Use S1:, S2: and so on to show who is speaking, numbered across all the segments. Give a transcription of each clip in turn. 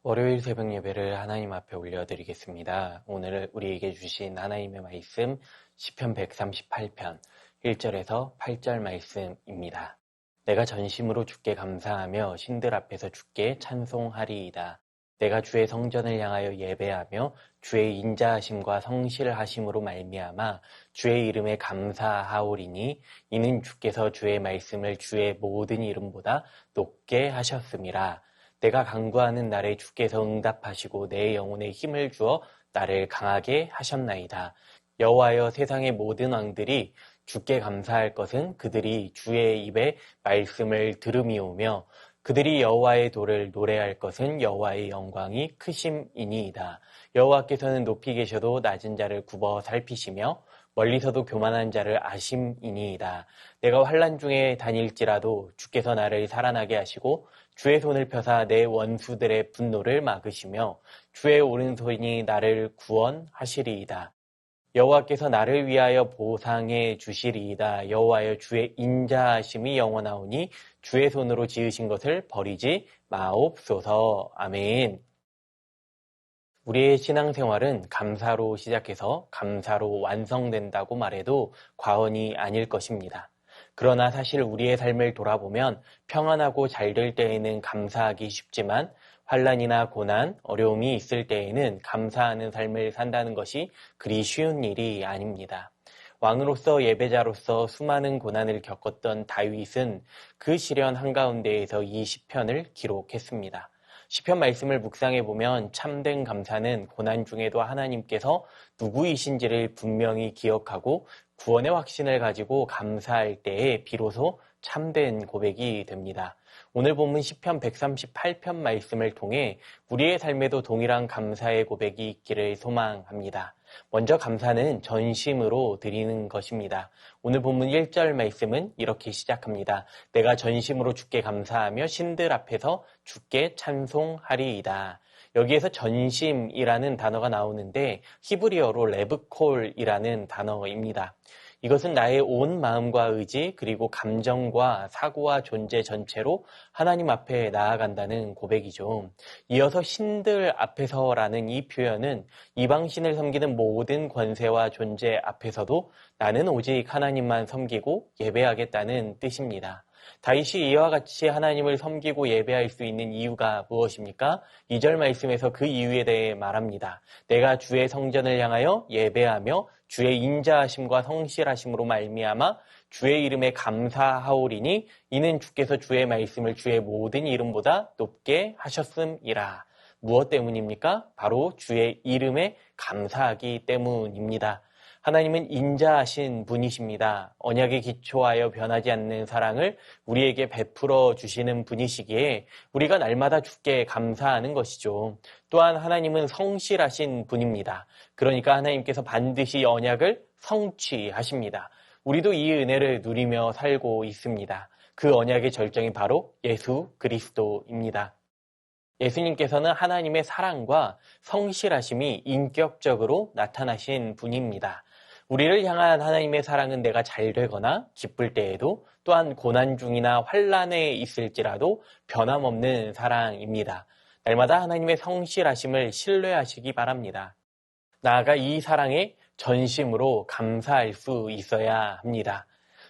S1: 월요일 새벽 예배를 하나님 앞에 올려드리겠습니다. 오늘 우리에게 주신 하나님의 말씀 시편 138편 1절에서 8절 말씀입니다. 내가 전심으로 주께 감사하며 신들 앞에서 주께 찬송하리이다. 내가 주의 성전을 향하여 예배하며 주의 인자하심과 성실하심으로 말미암아 주의 이름에 감사하오리니 이는 주께서 주의 말씀을 주의 모든 이름보다 높게 하셨음이라. 내가 간구하는 날에 주께서 응답하시고 내 영혼에 힘을 주어 나를 강하게 하셨나이다. 여호와여, 세상의 모든 왕들이 주께 감사할 것은 그들이 주의 입에 말씀을 들음이오며 그들이 여호와의 도를 노래할 것은 여호와의 영광이 크심이니이다. 여호와께서는 높이 계셔도 낮은 자를 굽어 살피시며 멀리서도 교만한 자를 아심이니이다. 내가 환난 중에 다닐지라도 주께서 나를 살아나게 하시고 주의 손을 펴사 내 원수들의 분노를 막으시며 주의 오른손이 나를 구원하시리이다. 여호와께서 나를 위하여 보상해 주시리이다. 여호와여, 주의 인자하심이 영원하오니 주의 손으로 지으신 것을 버리지 마옵소서. 아멘. 우리의 신앙생활은 감사로 시작해서 감사로 완성된다고 말해도 과언이 아닐 것입니다. 그러나 사실 우리의 삶을 돌아보면 평안하고 잘 될 때에는 감사하기 쉽지만 환난이나 고난, 어려움이 있을 때에는 감사하는 삶을 산다는 것이 그리 쉬운 일이 아닙니다. 왕으로서 예배자로서 수많은 고난을 겪었던 다윗은 그 시련 한가운데에서 이 시편을 기록했습니다. 시편 말씀을 묵상해 보면 참된 감사는 고난 중에도 하나님께서 누구이신지를 분명히 기억하고 구원의 확신을 가지고 감사할 때에 비로소 참된 고백이 됩니다. 오늘 본문 시편 138편 말씀을 통해 우리의 삶에도 동일한 감사의 고백이 있기를 소망합니다. 먼저 감사는 전심으로 드리는 것입니다. 오늘 본문 1절 말씀은 이렇게 시작합니다. 내가 전심으로 주께 감사하며 신들 앞에서 주께 찬송하리이다. 여기에서 전심이라는 단어가 나오는데 히브리어로 레브콜이라는 단어입니다. 이것은 나의 온 마음과 의지 그리고 감정과 사고와 존재 전체로 하나님 앞에 나아간다는 고백이죠. 이어서 신들 앞에서라는 이 표현은 이방신을 섬기는 모든 권세와 존재 앞에서도 나는 오직 하나님만 섬기고 예배하겠다는 뜻입니다. 다윗이 이와 같이 하나님을 섬기고 예배할 수 있는 이유가 무엇입니까? 2절 말씀에서 그 이유에 대해 말합니다. 내가 주의 성전을 향하여 예배하며 주의 인자하심과 성실하심으로 말미암아 주의 이름에 감사하오리니 이는 주께서 주의 말씀을 주의 모든 이름보다 높게 하셨음이라. 무엇 때문입니까? 바로 주의 이름에 감사하기 때문입니다. 하나님은 인자하신 분이십니다. 언약에 기초하여 변하지 않는 사랑을 우리에게 베풀어 주시는 분이시기에 우리가 날마다 주께 감사하는 것이죠. 또한 하나님은 성실하신 분입니다. 그러니까 하나님께서 반드시 언약을 성취하십니다. 우리도 이 은혜를 누리며 살고 있습니다. 그 언약의 절정이 바로 예수 그리스도입니다. 예수님께서는 하나님의 사랑과 성실하심이 인격적으로 나타나신 분입니다. 우리를 향한 하나님의 사랑은 내가 잘 되거나 기쁠 때에도 또한 고난 중이나 환난에 있을지라도 변함없는 사랑입니다. 날마다 하나님의 성실하심을 신뢰하시기 바랍니다. 나아가 이 사랑에 전심으로 감사할 수 있어야 합니다.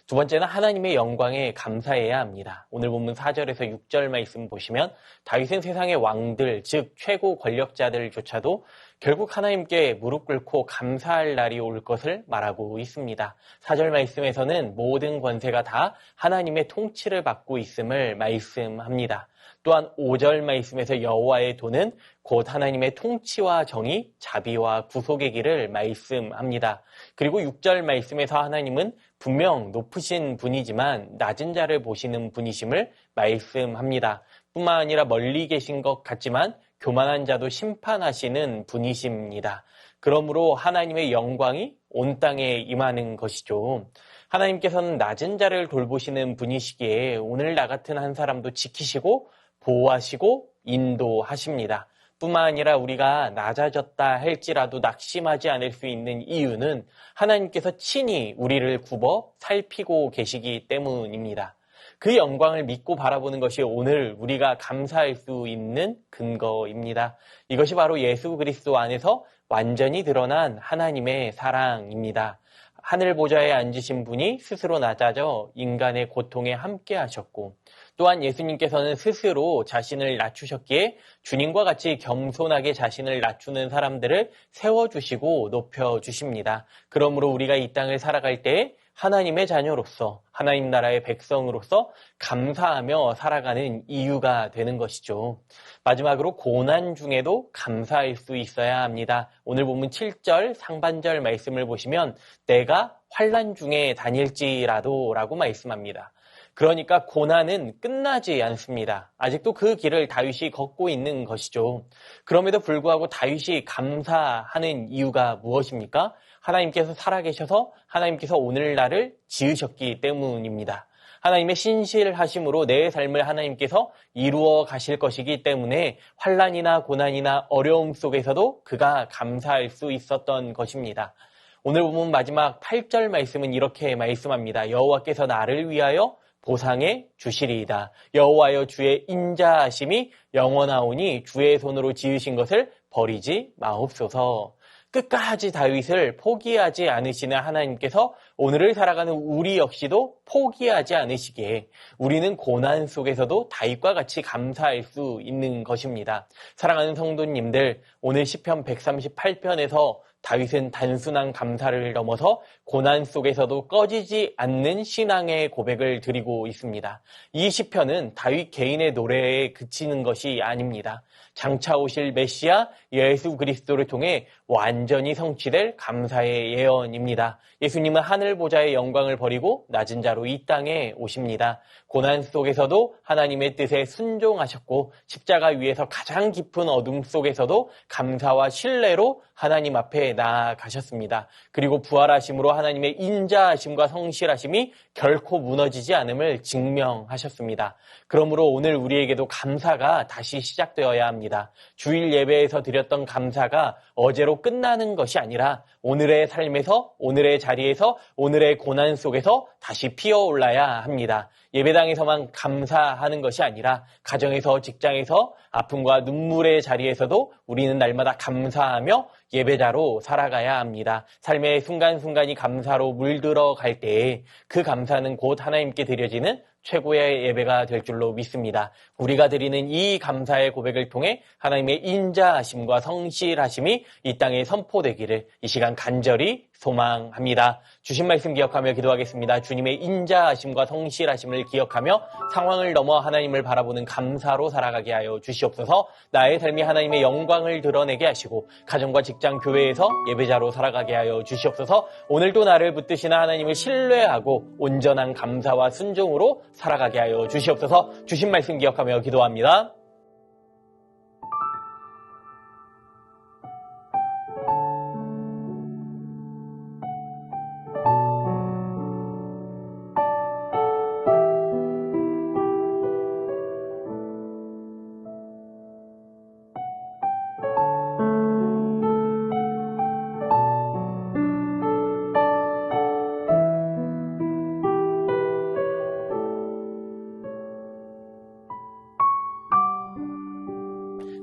S1: 두 번째는 하나님의 영광에 감사해야 합니다. 오늘 본문 4절에서 6절 말씀 보시면 다윗은 세상의 왕들, 즉 최고 권력자들조차도 결국 하나님께 무릎 꿇고 감사할 날이 올 것을 말하고 있습니다. 4절 말씀에서는 모든 권세가 다 하나님의 통치를 받고 있음을 말씀합니다. 또한 5절 말씀에서 여호와의 도는 곧 하나님의 통치와 정의, 자비와 구속의 길을 말씀합니다. 그리고 6절 말씀에서 하나님은 분명 높으신 분이지만 낮은 자를 보시는 분이심을 말씀합니다. 뿐만 아니라 멀리 계신 것 같지만 교만한 자도 심판하시는 분이십니다. 그러므로 하나님의 영광이 온 땅에 임하는 것이죠. 하나님께서는 낮은 자를 돌보시는 분이시기에 오늘 나 같은 한 사람도 지키시고 보호하시고 인도하십니다. 뿐만 아니라 우리가 낮아졌다 할지라도 낙심하지 않을 수 있는 이유는 하나님께서 친히 우리를 굽어 살피고 계시기 때문입니다. 그 영광을 믿고 바라보는 것이 오늘 우리가 감사할 수 있는 근거입니다. 이것이 바로 예수 그리스도 안에서 완전히 드러난 하나님의 사랑입니다. 하늘 보좌에 앉으신 분이 스스로 낮아져 인간의 고통에 함께 하셨고, 또한 예수님께서는 스스로 자신을 낮추셨기에 주님과 같이 겸손하게 자신을 낮추는 사람들을 세워주시고 높여주십니다. 그러므로 우리가 이 땅을 살아갈 때에 하나님의 자녀로서, 하나님 나라의 백성으로서 감사하며 살아가는 이유가 되는 것이죠. 마지막으로 고난 중에도 감사할 수 있어야 합니다. 오늘 본문 7절 상반절 말씀을 보시면 내가 환난 중에 다닐지라도 라고 말씀합니다. 그러니까 고난은 끝나지 않습니다. 아직도 그 길을 다윗이 걷고 있는 것이죠. 그럼에도 불구하고 다윗이 감사하는 이유가 무엇입니까? 하나님께서 살아계셔서 하나님께서 오늘날을 지으셨기 때문입니다. 하나님의 신실하심으로 내 삶을 하나님께서 이루어 가실 것이기 때문에 환난이나 고난이나 어려움 속에서도 그가 감사할 수 있었던 것입니다. 오늘 보면 마지막 8절 말씀은 이렇게 말씀합니다. 여호와께서 나를 위하여 보상해 주시리이다. 여호와여 주의 인자하심이 영원하오니 주의 손으로 지으신 것을 버리지 마옵소서. 끝까지 다윗을 포기하지 않으시는 하나님께서 오늘을 살아가는 우리 역시도 포기하지 않으시기에 우리는 고난 속에서도 다윗과 같이 감사할 수 있는 것입니다. 사랑하는 성도님들, 오늘 시편 138편에서 다윗은 단순한 감사를 넘어서 고난 속에서도 꺼지지 않는 신앙의 고백을 드리고 있습니다. 이 시편은 다윗 개인의 노래에 그치는 것이 아닙니다. 장차 오실 메시아 예수 그리스도를 통해 완전히 성취될 감사의 예언입니다. 예수님은 하늘 보좌의 영광을 버리고 낮은 자로 이 땅에 오십니다. 고난 속에서도 하나님의 뜻에 순종하셨고 십자가 위에서 가장 깊은 어둠 속에서도 감사와 신뢰로 하나님 앞에 나아가셨습니다. 그리고 부활하심으로 하나님의 인자하심과 성실하심이 결코 무너지지 않음을 증명하셨습니다. 그러므로 오늘 우리에게도 감사가 다시 시작되어야 합니다. 주일 예배에서 드렸던 감사가 어제로 끝나는 것이 아니라 오늘의 삶에서, 오늘의 자리에서, 오늘의 고난 속에서 다시 피어올라야 합니다. 예배당에서만 감사하는 것이 아니라 가정에서, 직장에서, 아픔과 눈물의 자리에서도 우리는 날마다 감사하며 예배자로 살아가야 합니다. 삶의 순간순간이 감사로 물들어갈 때에 그 감사는 곧 하나님께 드려지는 최고의 예배가 될 줄로 믿습니다. 우리가 드리는 이 감사의 고백을 통해 하나님의 인자하심과 성실하심이 이 땅에 선포되기를 이 시간 간절히 소망합니다. 주신 말씀 기억하며 기도하겠습니다. 주님의 인자하심과 성실하심을 기억하며 상황을 넘어 하나님을 바라보는 감사로 살아가게 하여 주시옵소서. 나의 삶이 하나님의 영광을 드러내게 하시고 가정과 직장, 교회에서 예배자로 살아가게 하여 주시옵소서. 오늘도 나를 붙드시는 하나님을 신뢰하고 온전한 감사와 순종으로 살아가게 하여 주시옵소서. 주신 말씀 기억하며 기도합니다.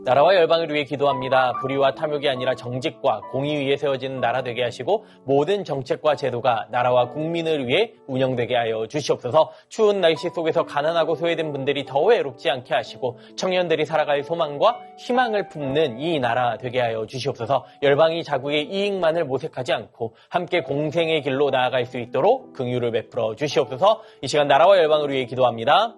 S1: 나라와 열방을 위해 기도합니다. 불의와 탐욕이 아니라 정직과 공의 위에 세워지는 나라 되게 하시고 모든 정책과 제도가 나라와 국민을 위해 운영되게 하여 주시옵소서. 추운 날씨 속에서 가난하고 소외된 분들이 더 외롭지 않게 하시고 청년들이 살아갈 소망과 희망을 품는 이 나라 되게 하여 주시옵소서. 열방이 자국의 이익만을 모색하지 않고 함께 공생의 길로 나아갈 수 있도록 긍휼을 베풀어 주시옵소서. 이 시간 나라와 열방을 위해 기도합니다.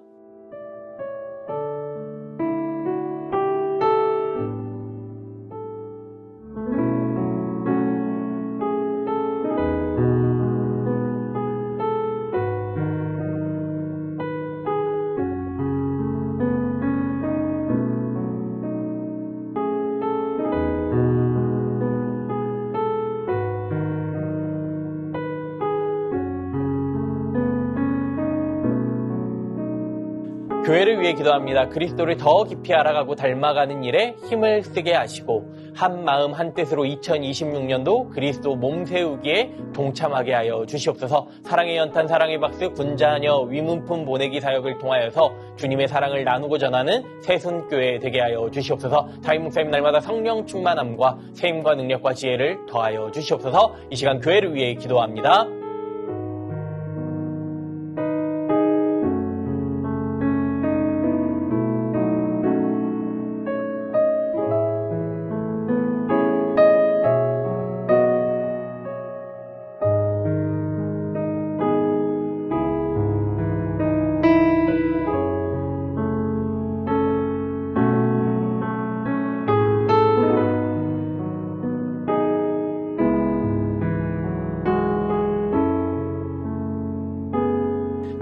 S1: 교회를 위해 기도합니다. 그리스도를 더 깊이 알아가고 닮아가는 일에 힘을 쓰게 하시고 한 마음 한 뜻으로 2026년도 그리스도 몸 세우기에 동참하게 하여 주시옵소서. 사랑의 연탄 사랑의 박스 군자녀 위문품 보내기 사역을 통하여서 주님의 사랑을 나누고 전하는 새순교회 되게 하여 주시옵소서. 다임 목사님 날마다 성령 충만함과 세임과 능력과 지혜를 더하여 주시옵소서. 이 시간 교회를 위해 기도합니다.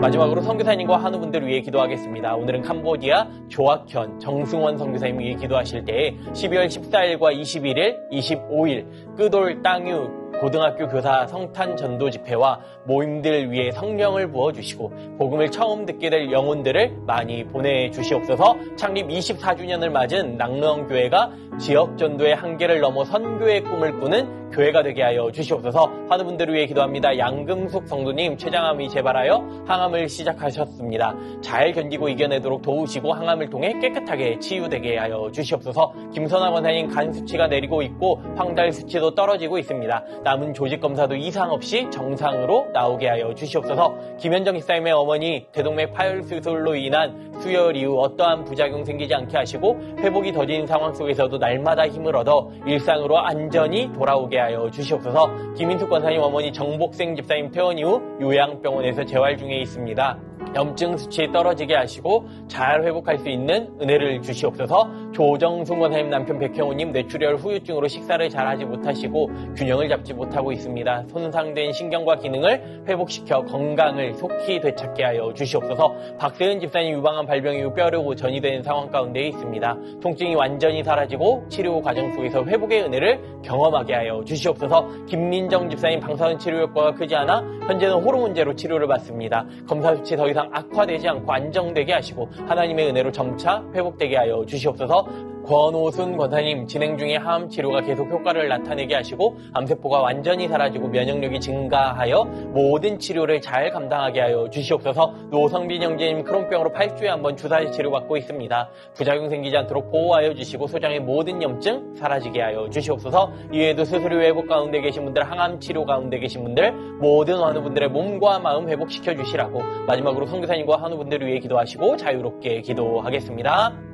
S1: 마지막으로 선교사님과 한우분들 위해 기도하겠습니다. 오늘은 캄보디아 조학현 정승원 선교사님 위해 기도하실 때에 12월 14일과 21일, 25일 끄돌 땅유 고등학교 교사 성탄 전도 집회와 모임들 위해 성령을 부어주시고 복음을 처음 듣게 될 영혼들을 많이 보내주시옵소서. 창립 24주년을 맞은 낭릉교회가 지역 전도의 한계를 넘어 선교의 꿈을 꾸는 교회가 되게 하여 주시옵소서. 환우분들을 위해 기도합니다. 양금숙 성도님 췌장암이 재발하여 항암을 시작하셨습니다. 잘 견디고 이겨내도록 도우시고 항암을 통해 깨끗하게 치유되게 하여 주시옵소서. 김선아 권사님 간 수치가 내리고 있고 황달 수치도 떨어지고 있습니다. 남은 조직 검사도 이상 없이 정상으로 나오게 하여 주시옵소서. 김현정 집사님의 어머니 대동맥 파열 수술로 인한 수혈 이후 어떠한 부작용 생기지 않게 하시고 회복이 더딘 상황 속에서도 날마다 힘을 얻어 일상으로 안전히 돌아오게 하여 주시옵소서. 김인숙 권사님 어머니 정복생 집사님 퇴원 이후 요양병원에서 재활 중에 있습니다. 염증 수치 떨어지게 하시고 잘 회복할 수 있는 은혜를 주시옵소서. 조정순 권사님 남편 백형우님 뇌출혈 후유증으로 식사를 잘 하지 못하시고 균형을 잡지 못하고 있습니다. 손상된 신경과 기능을 회복시켜 건강을 속히 되찾게 하여 주시옵소서. 박세은 집사님 유방암 발병 이후 뼈로 전이된 상황 가운데 있습니다. 통증이 완전히 사라지고 치료 과정 속에서 회복의 은혜를 경험하게 하여 주시옵소서. 김민정 집사님 방사선 치료 효과가 크지 않아 현재는 호르몬제로 치료를 받습니다. 검사 수치 더 이상 악화되지 않고 안정되게 하시고 하나님의 은혜로 점차 회복되게 하여 주시옵소서. 권오순 권사님 진행 중에 항암 치료가 계속 효과를 나타내게 하시고 암세포가 완전히 사라지고 면역력이 증가하여 모든 치료를 잘 감당하게 하여 주시옵소서. 노성빈 형제님 크론병으로 8주에 한번 주사 치료받고 있습니다. 부작용 생기지 않도록 보호하여 주시고 소장의 모든 염증 사라지게 하여 주시옵소서. 이외에도 수술이 회복 가운데 계신 분들, 항암 치료 가운데 계신 분들 모든 환우분들의 몸과 마음 회복시켜 주시라고 마지막으로 선교사님과 환우분들을 위해 기도하시고 자유롭게 기도하겠습니다.